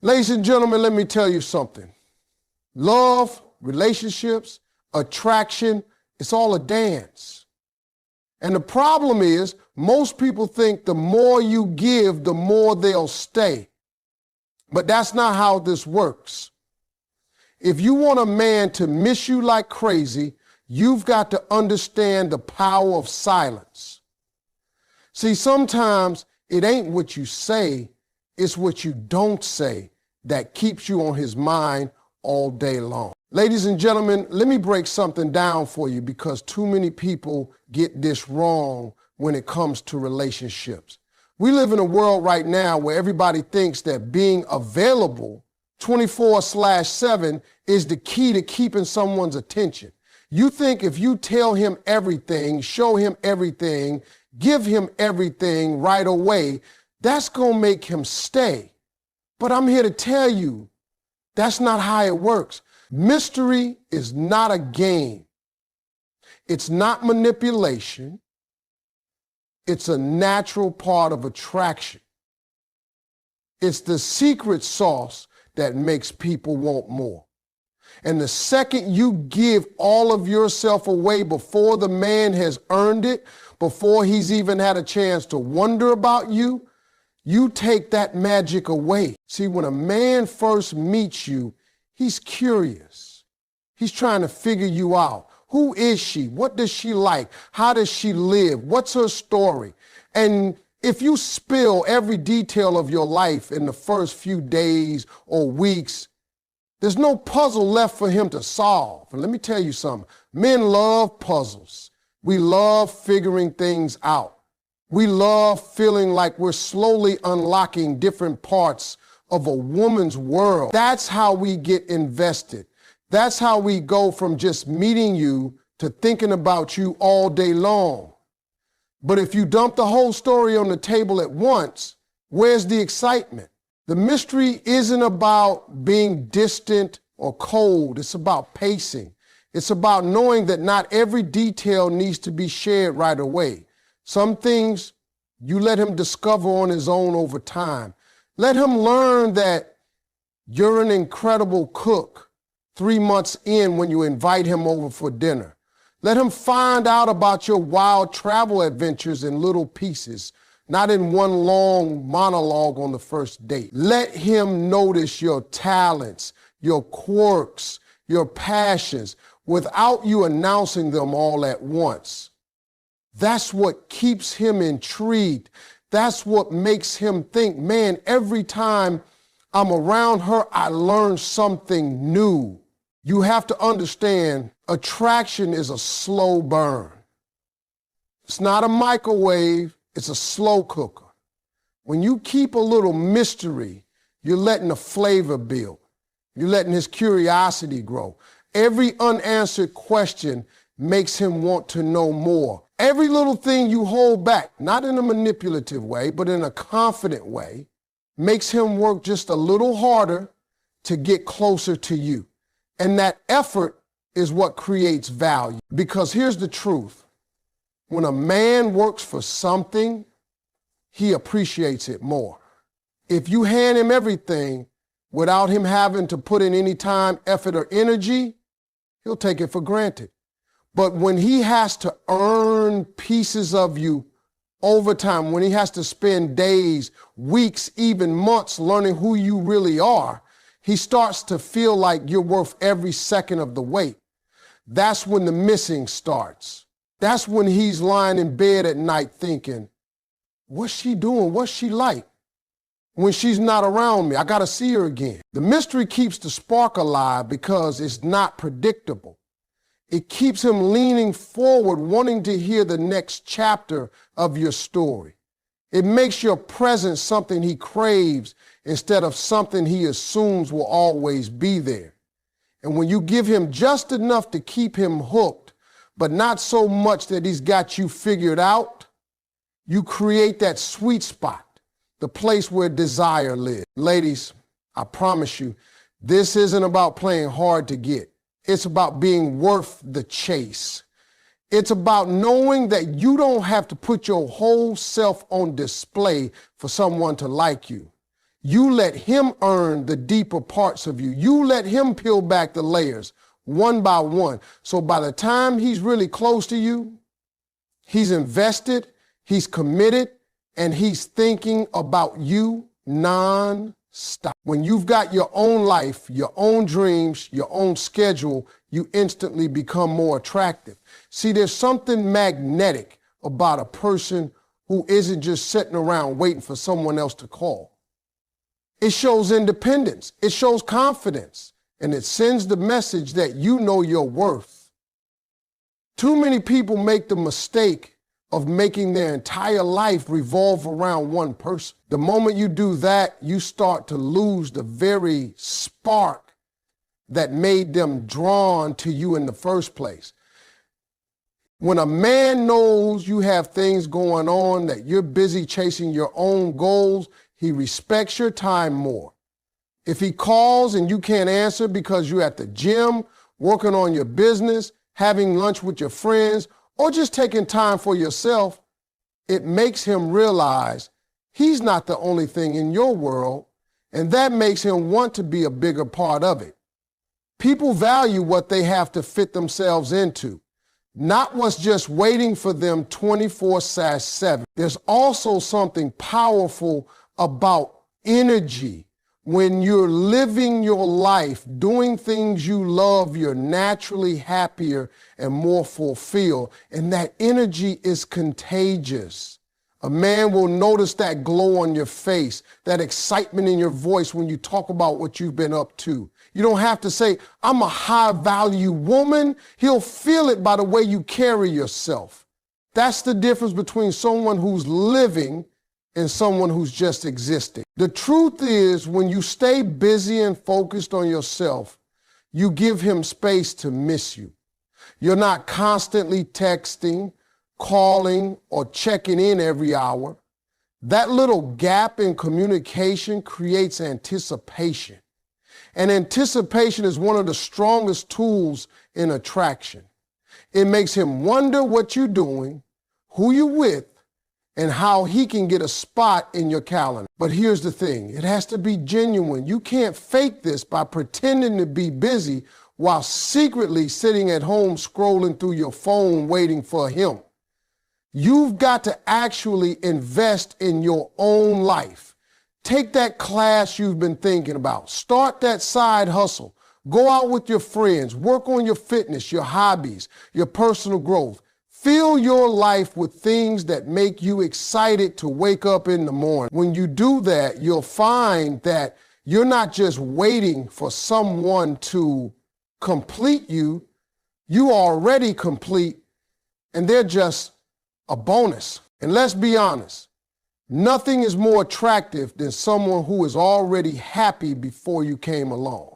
Ladies and gentlemen, let me tell you something. Love, relationships, attraction, it's all a dance. And the problem is, most people think the more you give, the more they'll stay. But that's not how this works. If you want a man to miss you like crazy, you've got to understand the power of silence. See, sometimes it ain't what you say, it's what you don't say that keeps you on his mind all day long. Ladies and gentlemen, let me break something down for you because too many people get this wrong when it comes to relationships. We live in a world right now where everybody thinks that being available 24/7 is the key to keeping someone's attention. You think if you tell him everything, show him everything, give him everything right away, that's going to make him stay. But I'm here to tell you, that's not how it works. Mystery is not a game. It's not manipulation. It's a natural part of attraction. It's the secret sauce that makes people want more. And the second you give all of yourself away before the man has earned it, before he's even had a chance to wonder about you, you take that magic away. See, when a man first meets you, he's curious. He's trying to figure you out. Who is she? What does she like? How does she live? What's her story? And if you spill every detail of your life in the first few days or weeks, there's no puzzle left for him to solve. And let me tell you something. Men love puzzles. We love figuring things out. We love feeling like we're slowly unlocking different parts of a woman's world. That's how we get invested. That's how we go from just meeting you to thinking about you all day long. But if you dump the whole story on the table at once, where's the excitement? The mystery isn't about being distant or cold. It's about pacing. It's about knowing that not every detail needs to be shared right away. Some things you let him discover on his own over time. Let him learn that you're an incredible cook 3 months in when you invite him over for dinner. Let him find out about your wild travel adventures in little pieces, not in one long monologue on the first date. Let him notice your talents, your quirks, your passions, without you announcing them all at once. That's what keeps him intrigued. That's what makes him think, man, every time I'm around her, I learn something new. You have to understand, attraction is a slow burn. It's not a microwave, it's a slow cooker. When you keep a little mystery, you're letting the flavor build. You're letting his curiosity grow. Every unanswered question makes him want to know more. Every little thing you hold back, not in a manipulative way, but in a confident way, makes him work just a little harder to get closer to you. And that effort is what creates value. Because here's the truth. When a man works for something, he appreciates it more. If you hand him everything without him having to put in any time, effort, or energy, he'll take it for granted. But when he has to earn pieces of you over time, when he has to spend days, weeks, even months learning who you really are, he starts to feel like you're worth every second of the wait. That's when the missing starts. That's when he's lying in bed at night thinking, what's she doing? What's she like? When she's not around me, I got to see her again. The mystery keeps the spark alive because it's not predictable. It keeps him leaning forward, wanting to hear the next chapter of your story. It makes your presence something he craves instead of something he assumes will always be there. And when you give him just enough to keep him hooked, but not so much that he's got you figured out, you create that sweet spot, the place where desire lives. Ladies, I promise you, this isn't about playing hard to get. It's about being worth the chase. It's about knowing that you don't have to put your whole self on display for someone to like you. You let him earn the deeper parts of you. You let him peel back the layers one by one. So by the time he's really close to you, he's invested, he's committed, and he's thinking about you non-stop. When you've got your own life, your own dreams, your own schedule, you instantly become more attractive. See, there's something magnetic about a person who isn't just sitting around waiting for someone else to call. It shows independence, it shows confidence, and it sends the message that you know your worth. Too many people make the mistake of making their entire life revolve around one person. The moment you do that, you start to lose the very spark that made them drawn to you in the first place. When a man knows you have things going on, that you're busy chasing your own goals, he respects your time more. If he calls and you can't answer because you're at the gym, working on your business, having lunch with your friends, or just taking time for yourself, it makes him realize he's not the only thing in your world, and that makes him want to be a bigger part of it. People value what they have to fit themselves into, not what's just waiting for them 24/7. There's also something powerful about energy. When you're living your life, doing things you love, you're naturally happier and more fulfilled. And that energy is contagious. A man will notice that glow on your face, that excitement in your voice when you talk about what you've been up to. You don't have to say, I'm a high value woman. He'll feel it by the way you carry yourself. That's the difference between someone who's living and someone who's just existing. The truth is, when you stay busy and focused on yourself, you give him space to miss you. You're not constantly texting, calling, or checking in every hour. That little gap in communication creates anticipation. And anticipation is one of the strongest tools in attraction. It makes him wonder what you're doing, who you're with, and how he can get a spot in your calendar. But here's the thing, it has to be genuine. You can't fake this by pretending to be busy while secretly sitting at home scrolling through your phone waiting for him. You've got to actually invest in your own life. Take that class you've been thinking about. Start that side hustle. Go out with your friends. Work on your fitness, your hobbies, your personal growth. Fill your life with things that make you excited to wake up in the morning. When you do that, you'll find that you're not just waiting for someone to complete you. You are already complete, and they're just a bonus. And let's be honest, nothing is more attractive than someone who is already happy before you came along.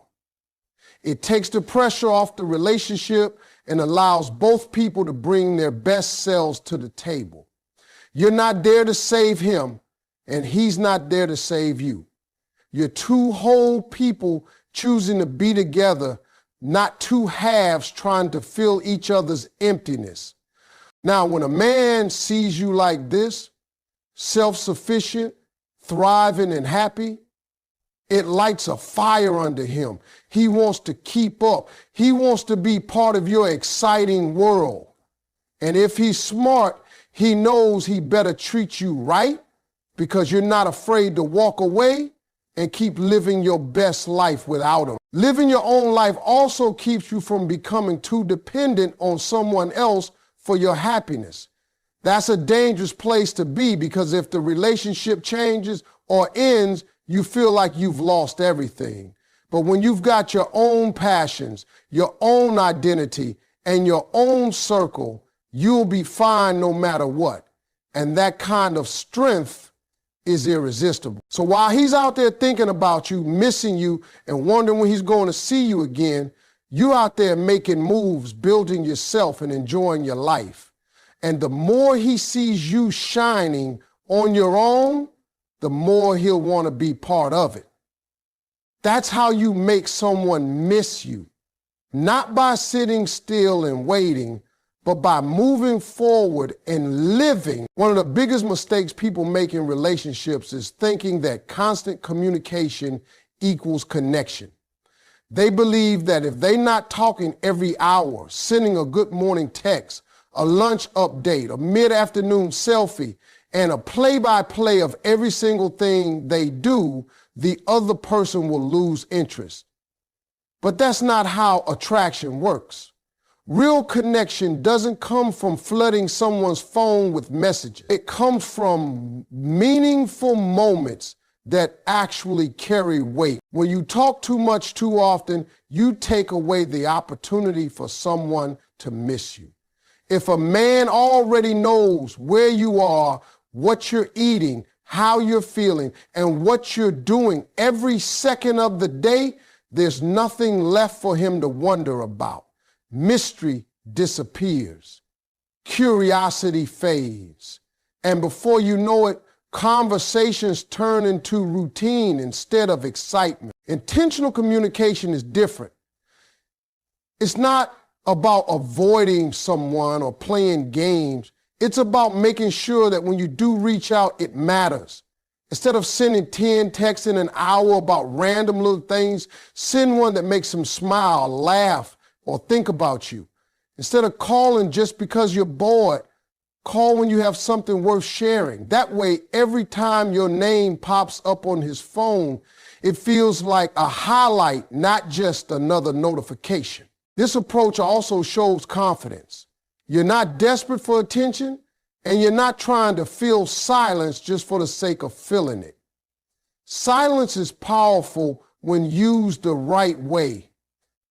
It takes the pressure off the relationship and allows both people to bring their best selves to the table. You're not there to save him, and he's not there to save you. You're two whole people choosing to be together, not two halves trying to fill each other's emptiness. Now, when a man sees you like this, self-sufficient, thriving, and happy, it lights a fire under him. He wants to keep up. He wants to be part of your exciting world. And if he's smart, he knows he better treat you right because you're not afraid to walk away and keep living your best life without him. Living your own life also keeps you from becoming too dependent on someone else for your happiness. That's a dangerous place to be because if the relationship changes or ends, you feel like you've lost everything. But when you've got your own passions, your own identity, and your own circle, you'll be fine no matter what. And that kind of strength is irresistible. So while he's out there thinking about you, missing you, and wondering when he's going to see you again, you're out there making moves, building yourself, and enjoying your life. And the more he sees you shining on your own, the more he'll want to be part of it. That's how you make someone miss you. Not by sitting still and waiting, but by moving forward and living. One of the biggest mistakes people make in relationships is thinking that constant communication equals connection. They believe that if they're not talking every hour, sending a good morning text, a lunch update, a mid-afternoon selfie, and a play-by-play of every single thing they do, the other person will lose interest. But that's not how attraction works. Real connection doesn't come from flooding someone's phone with messages. It comes from meaningful moments that actually carry weight. When you talk too much too often, you take away the opportunity for someone to miss you. If a man already knows where you are, what you're eating, how you're feeling, and what you're doing every second of the day, there's nothing left for him to wonder about. Mystery disappears. Curiosity fades. And before you know it, conversations turn into routine instead of excitement. Intentional communication is different. It's not about avoiding someone or playing games. It's about making sure that when you do reach out, it matters. Instead of sending 10 texts in an hour about random little things, send one that makes them smile, laugh, or think about you. Instead of calling just because you're bored, call when you have something worth sharing. That way, every time your name pops up on his phone, it feels like a highlight, not just another notification. This approach also shows confidence. You're not desperate for attention, and you're not trying to fill silence just for the sake of filling it. Silence is powerful when used the right way.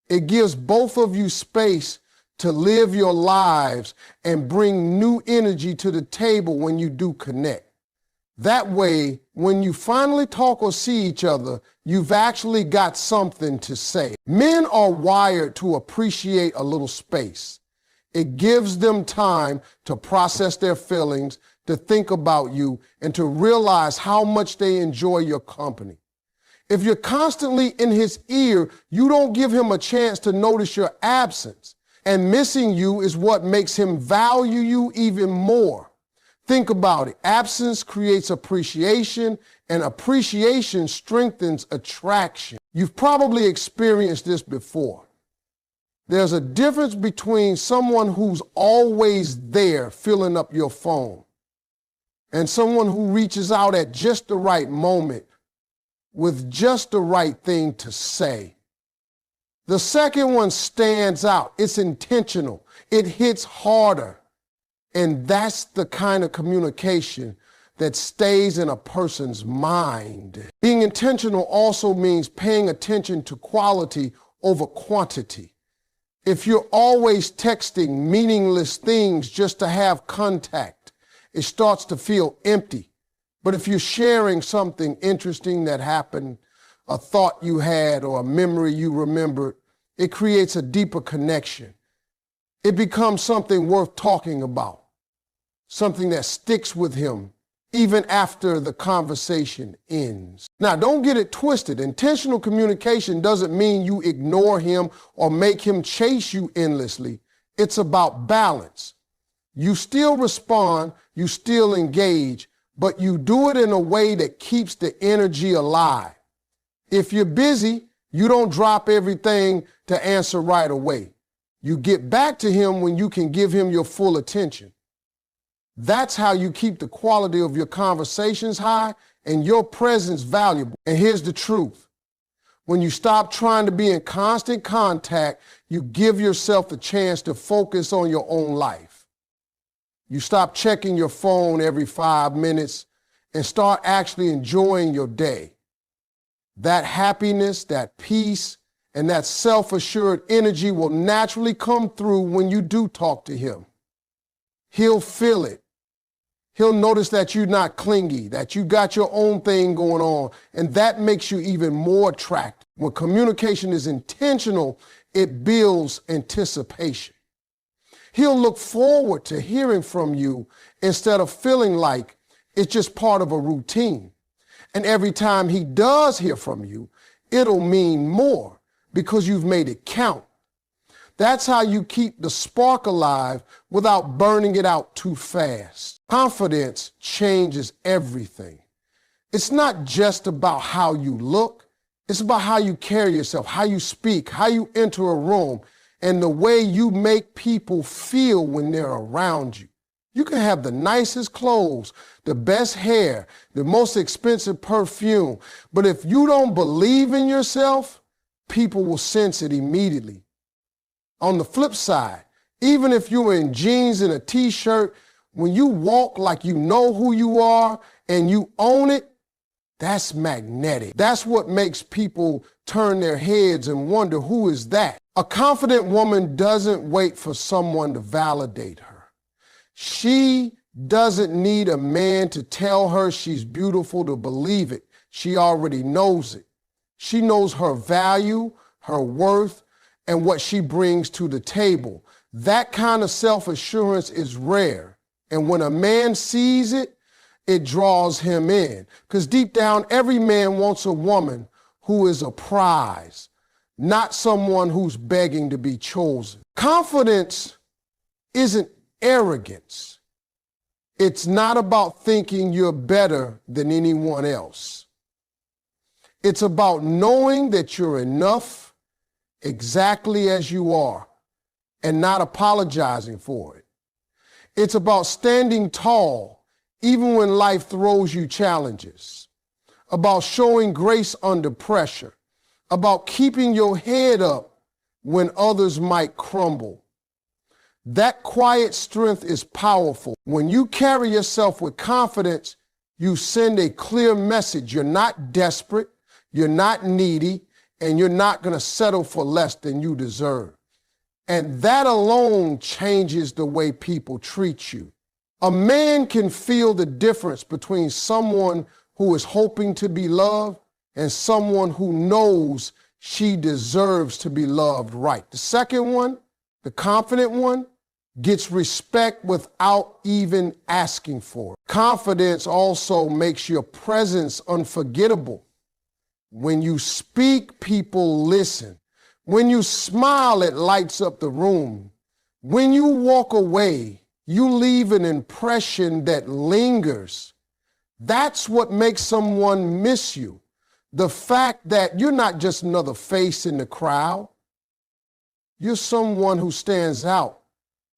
It gives both of you space to live your lives and bring new energy to the table when you do connect. That way, when you finally talk or see each other, you've actually got something to say. Men are wired to appreciate a little space. It gives them time to process their feelings, to think about you, and to realize how much they enjoy your company. If you're constantly in his ear, you don't give him a chance to notice your absence. And missing you is what makes him value you even more. Think about it. Absence creates appreciation, and appreciation strengthens attraction. You've probably experienced this before. There's a difference between someone who's always there filling up your phone and someone who reaches out at just the right moment with just the right thing to say. The second one stands out. It's intentional. It hits harder. And that's the kind of communication that stays in a person's mind. Being intentional also means paying attention to quality over quantity. If you're always texting meaningless things just to have contact, it starts to feel empty. But if you're sharing something interesting that happened, a thought you had or a memory you remembered, it creates a deeper connection. It becomes something worth talking about, something that sticks with him even after the conversation ends. Now, don't get it twisted. Intentional communication doesn't mean you ignore him or make him chase you endlessly. It's about balance. You still respond, you still engage, but you do it in a way that keeps the energy alive. If you're busy, you don't drop everything to answer right away. You get back to him when you can give him your full attention. That's how you keep the quality of your conversations high and your presence valuable. And here's the truth. When you stop trying to be in constant contact, you give yourself the chance to focus on your own life. You stop checking your phone every 5 minutes and start actually enjoying your day. That happiness, that peace, and that self-assured energy will naturally come through when you do talk to him. He'll feel it. He'll notice that you're not clingy, that you got your own thing going on, and that makes you even more attractive. When communication is intentional, it builds anticipation. He'll look forward to hearing from you instead of feeling like it's just part of a routine. And every time he does hear from you, it'll mean more because you've made it count. That's how you keep the spark alive without burning it out too fast. Confidence changes everything. It's not just about how you look. It's about how you carry yourself, how you speak, how you enter a room, and the way you make people feel when they're around you. You can have the nicest clothes, the best hair, the most expensive perfume, but if you don't believe in yourself, people will sense it immediately. On the flip side, even if you're in jeans and a t-shirt, when you walk like you know who you are and you own it, that's magnetic. That's what makes people turn their heads and wonder, who is that? A confident woman doesn't wait for someone to validate her. She doesn't need a man to tell her she's beautiful to believe it. She already knows it. She knows her value, her worth, and what she brings to the table. That kind of self-assurance is rare. And when a man sees it, it draws him in. Because deep down, every man wants a woman who is a prize, not someone who's begging to be chosen. Confidence isn't arrogance. It's not about thinking you're better than anyone else. It's about knowing that you're enough exactly as you are and not apologizing for it. It's about standing tall even when life throws you challenges, about showing grace under pressure, about keeping your head up when others might crumble. That quiet strength is powerful. When you carry yourself with confidence, you send a clear message. You're not desperate, you're not needy, and you're not going to settle for less than you deserve. And that alone changes the way people treat you. A man can feel the difference between someone who is hoping to be loved and someone who knows she deserves to be loved right. The second one, the confident one, gets respect without even asking for it. Confidence also makes your presence unforgettable. When you speak, people listen. When you smile, it lights up the room. When you walk away, you leave an impression that lingers. That's what makes someone miss you. The fact that you're not just another face in the crowd. You're someone who stands out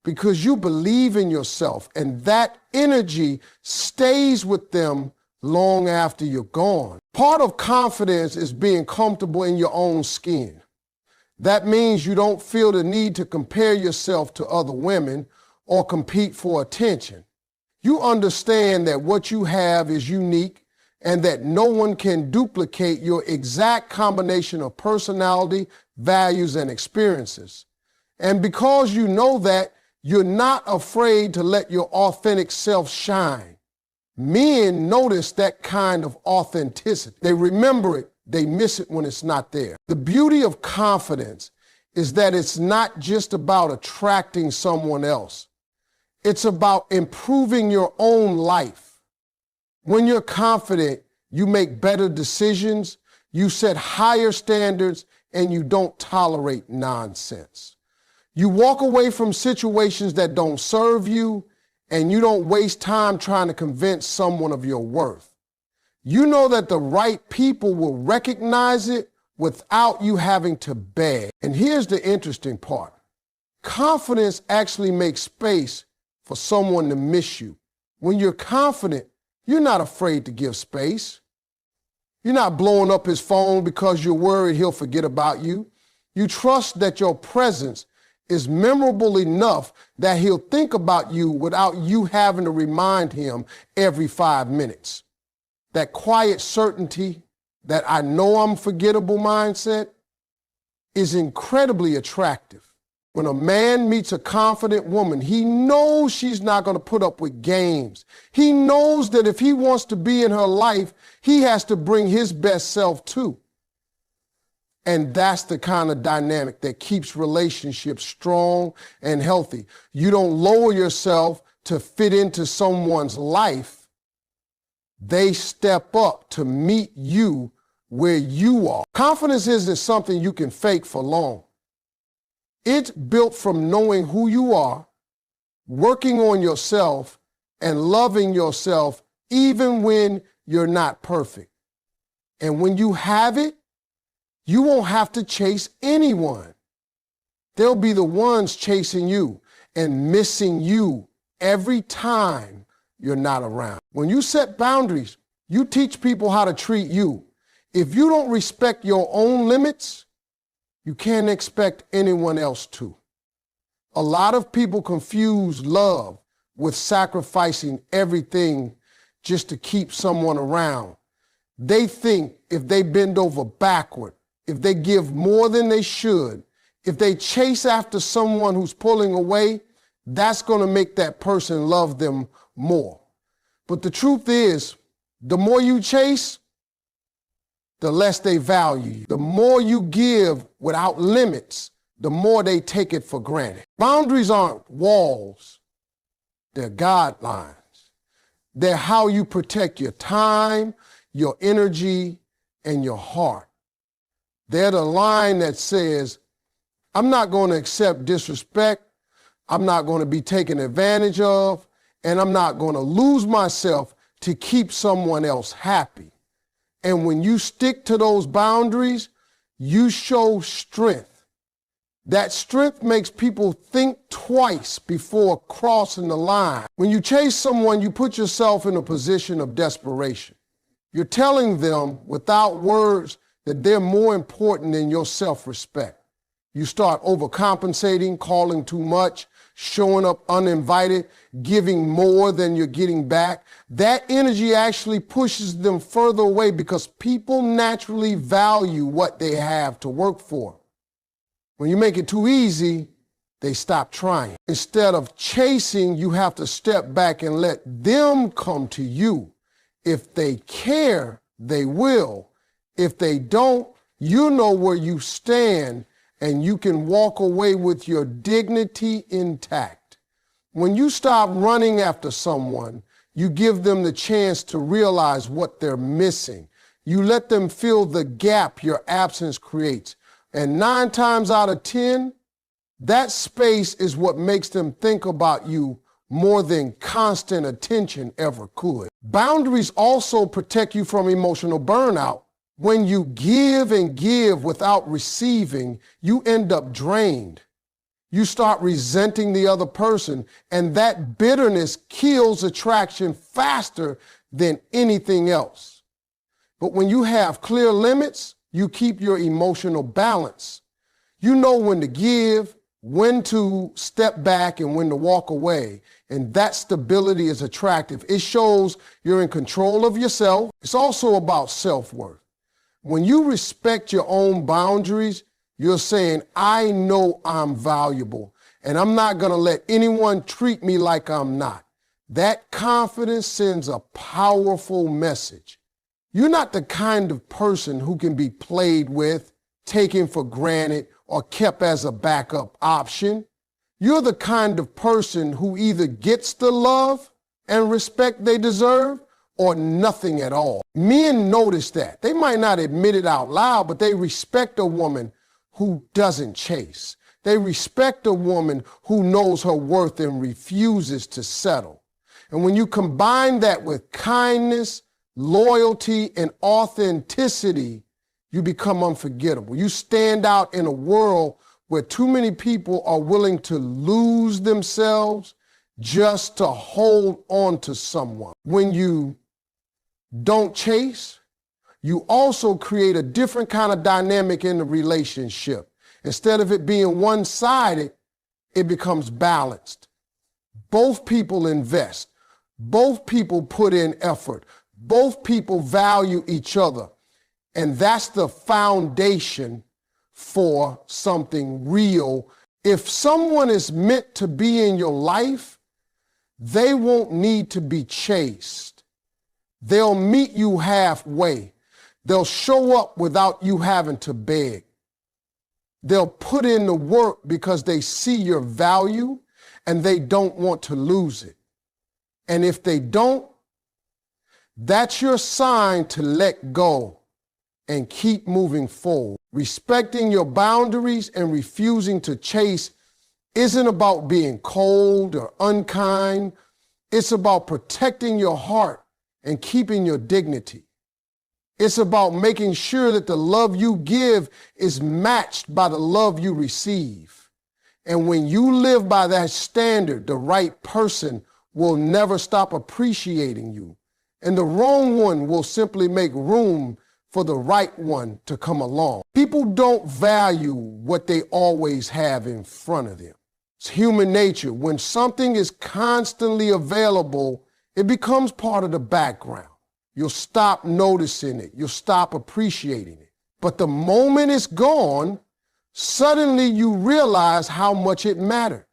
because you believe in yourself, and that energy stays with them long after you're gone. Part of confidence is being comfortable in your own skin. That means you don't feel the need to compare yourself to other women or compete for attention. You understand that what you have is unique and that no one can duplicate your exact combination of personality, values, and experiences. And because you know that, you're not afraid to let your authentic self shine. Men notice that kind of authenticity. They remember it, they miss it when it's not there. The beauty of confidence is that it's not just about attracting someone else. It's about improving your own life. When you're confident, you make better decisions, you set higher standards, and you don't tolerate nonsense. You walk away from situations that don't serve you, and you don't waste time trying to convince someone of your worth. You know that the right people will recognize it without you having to beg. And here's the interesting part. Confidence actually makes space for someone to miss you. When you're confident, you're not afraid to give space. You're not blowing up his phone because you're worried he'll forget about you. You trust that your presence is memorable enough that he'll think about you without you having to remind him every 5 minutes. That quiet certainty, that I know I'm forgettable mindset, is incredibly attractive. When a man meets a confident woman, he knows she's not going to put up with games. He knows that if he wants to be in her life, he has to bring his best self too. And that's the kind of dynamic that keeps relationships strong and healthy. You don't lower yourself to fit into someone's life. They step up to meet you where you are. Confidence isn't something you can fake for long. It's built from knowing who you are, working on yourself, and loving yourself even when you're not perfect. And when you have it, you won't have to chase anyone. They'll be the ones chasing you and missing you every time you're not around. When you set boundaries, you teach people how to treat you. If you don't respect your own limits, you can't expect anyone else to. A lot of people confuse love with sacrificing everything just to keep someone around. They think if they bend over backward, if they give more than they should, if they chase after someone who's pulling away, that's going to make that person love them more. But the truth is, the more you chase, the less they value you. The more you give without limits, the more they take it for granted. Boundaries aren't walls, they're guidelines. They're how you protect your time, your energy, and your heart. They're the line that says, I'm not going to accept disrespect, I'm not going to be taken advantage of, and I'm not going to lose myself to keep someone else happy. And when you stick to those boundaries, you show strength. That strength makes people think twice before crossing the line. When you chase someone, you put yourself in a position of desperation. You're telling them without words that they're more important than your self-respect. You start overcompensating, calling too much, showing up uninvited, giving more than you're getting back. That energy actually pushes them further away because people naturally value what they have to work for. When you make it too easy, they stop trying. Instead of chasing, you have to step back and let them come to you. If they care, they will. If they don't, you know where you stand and you can walk away with your dignity intact. When you stop running after someone, you give them the chance to realize what they're missing. You let them fill the gap your absence creates. And 9 times out of 10, that space is what makes them think about you more than constant attention ever could. Boundaries also protect you from emotional burnout. When you give and give without receiving, you end up drained. You start resenting the other person, and that bitterness kills attraction faster than anything else. But when you have clear limits, you keep your emotional balance. You know when to give, when to step back, and when to walk away. And that stability is attractive. It shows you're in control of yourself. It's also about self-worth. When you respect your own boundaries, you're saying, I know I'm valuable, and I'm not going to let anyone treat me like I'm not. That confidence sends a powerful message. You're not the kind of person who can be played with, taken for granted, or kept as a backup option. You're the kind of person who either gets the love and respect they deserve or nothing at all. Men notice that. They might not admit it out loud, but they respect a woman who doesn't chase. They respect a woman who knows her worth and refuses to settle. And when you combine that with kindness, loyalty, and authenticity, you become unforgettable. You stand out in a world where too many people are willing to lose themselves just to hold on to someone. When you don't chase, you also create a different kind of dynamic in the relationship. Instead of it being one-sided, it becomes balanced. Both people invest. Both people put in effort. Both people value each other. And that's the foundation for something real. If someone is meant to be in your life, they won't need to be chased. They'll meet you halfway. They'll show up without you having to beg. They'll put in the work because they see your value and they don't want to lose it. And if they don't, that's your sign to let go and keep moving forward. Respecting your boundaries and refusing to chase isn't about being cold or unkind. It's about protecting your heart and keeping your dignity. It's about making sure that the love you give is matched by the love you receive. And when you live by that standard, the right person will never stop appreciating you. And the wrong one will simply make room for the right one to come along. People don't value what they always have in front of them. It's human nature. When something is constantly available, it becomes part of the background. You'll stop noticing it. You'll stop appreciating it. But the moment it's gone, suddenly you realize how much it mattered.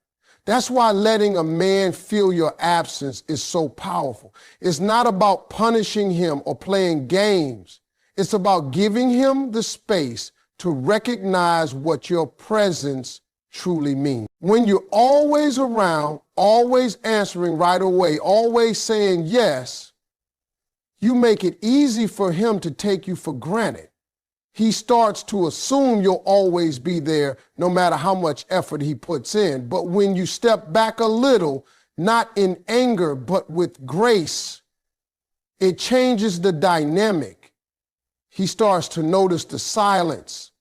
That's why letting a man feel your absence is so powerful. It's not about punishing him or playing games. It's about giving him the space to recognize what your presence truly means. When you're always around, always answering right away, always saying yes, you make it easy for him to take you for granted. He starts to assume you'll always be there no matter how much effort he puts in. But when you step back a little, not in anger, but with grace, it changes the dynamic. He starts to notice the silence.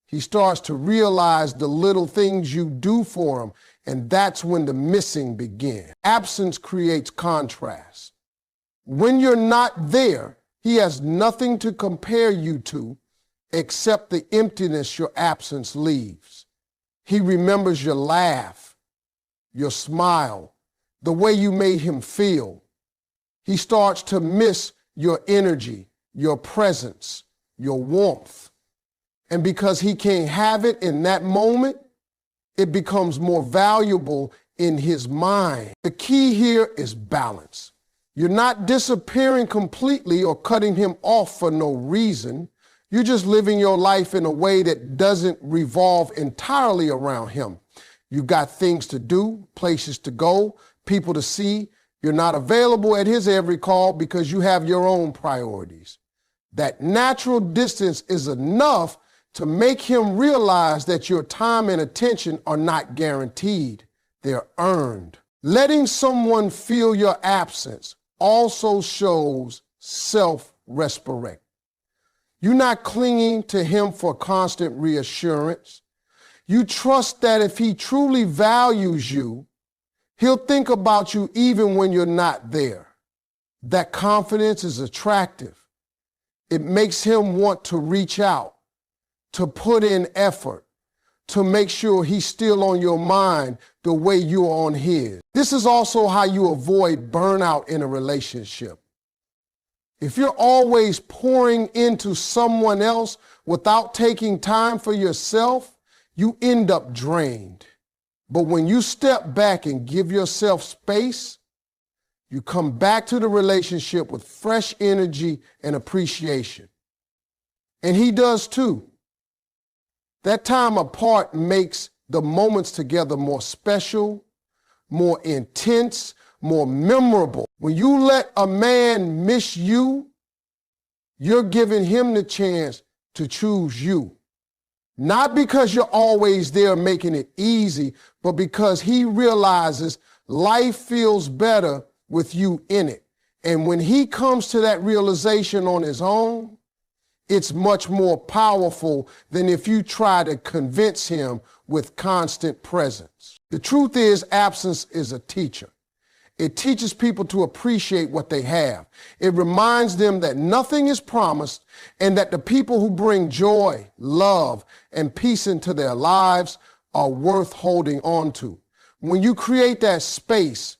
He starts to realize the little things you do for him, and that's when the missing begins. Absence creates contrast. When you're not there, he has nothing to compare you to except the emptiness your absence leaves. He remembers your laugh, your smile, the way you made him feel. He starts to miss your energy, your presence, your warmth. And because he can't have it in that moment, it becomes more valuable in his mind. The key here is balance. You're not disappearing completely or cutting him off for no reason. You're just living your life in a way that doesn't revolve entirely around him. You've got things to do, places to go, people to see. You're not available at his every call because you have your own priorities. That natural distance is enough to make him realize that your time and attention are not guaranteed. They're earned. Letting someone feel your absence also shows self-respect. You're not clinging to him for constant reassurance. You trust that if he truly values you, he'll think about you even when you're not there. That confidence is attractive. It makes him want to reach out, to put in effort, to make sure he's still on your mind the way you're on his. This is also how you avoid burnout in a relationship. If you're always pouring into someone else without taking time for yourself, you end up drained. But when you step back and give yourself space, you come back to the relationship with fresh energy and appreciation. And he does too. That time apart makes the moments together more special, more intense, more memorable. When you let a man miss you, you're giving him the chance to choose you. Not because you're always there making it easy, but because he realizes life feels better with you in it. And when he comes to that realization on his own, it's much more powerful than if you try to convince him with constant presence. The truth is, absence is a teacher. It teaches people to appreciate what they have. It reminds them that nothing is promised and that the people who bring joy, love, and peace into their lives are worth holding on to. When you create that space,